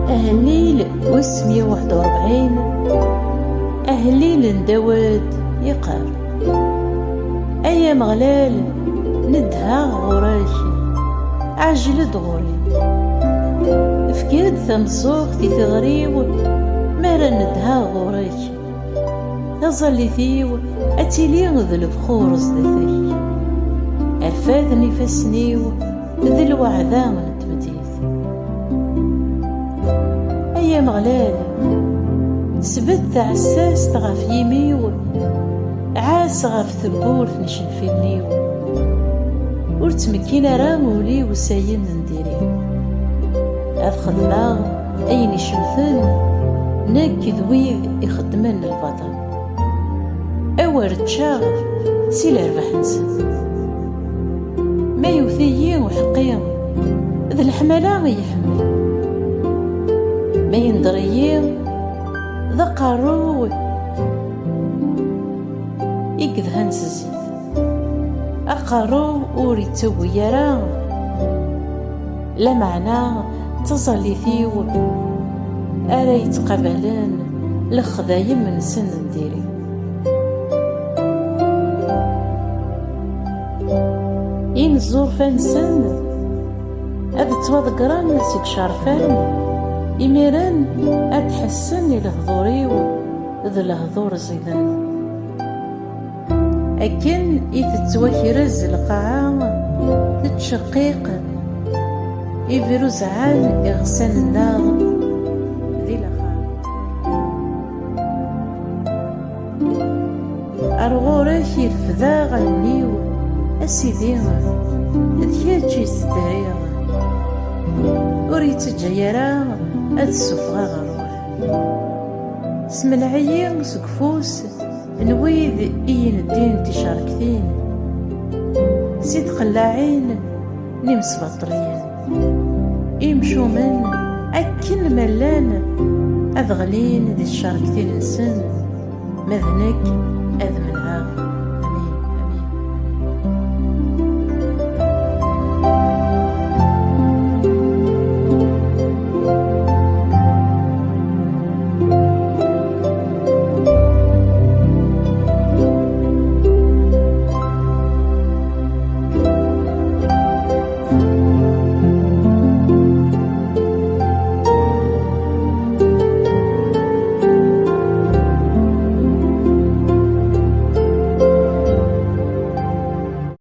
أهليل وسمية 41. أهليل ندواد يقار أيا مغلال ندها غوراك عجل دغوري فكاد ثمزوغ في ثغريو مارا ندها غوراك تظلي ثيو أتيلي ذي البخور زدثي أرفاذني فسنيو ذي الوعذا نتمديث أيا مغلال سبت عساس تغف يميو عاس غف ثبورت نشنفينيو ورتمكين رامولي وساين نديري أفخذ لاغ أين يشمثن ناكد ويذ يخدمن البطل أورد شاغ سيل ربح نسن ما يوثيين وحقيم ذي الحملة يحمل ما يندريين ذا قارو يقذهن سزيد أقارو أوري تسوي يرا لا معنى تظلي ثيو أرا يتقبلن لخذايم من سن نديري ينزور فانسن أذ توضقران سيك شارفان إميران أتحسن لهضوري ذي الهضور زيدن أكن يتتوكرز القاعة تتشقيق يفيروز عال يغسل النار ذي لخان أرغورك يرفذا غنيو أسيدي ذياتشي ستريغ وريت جيرا السفغى غروح اسم العيين سكفوس نويذ إين الدين تشاركتين سيد قلاعين نمس بطريين يمشو من أكل ملان أذغلين دي الشاركتين نسن مذنك أذ منها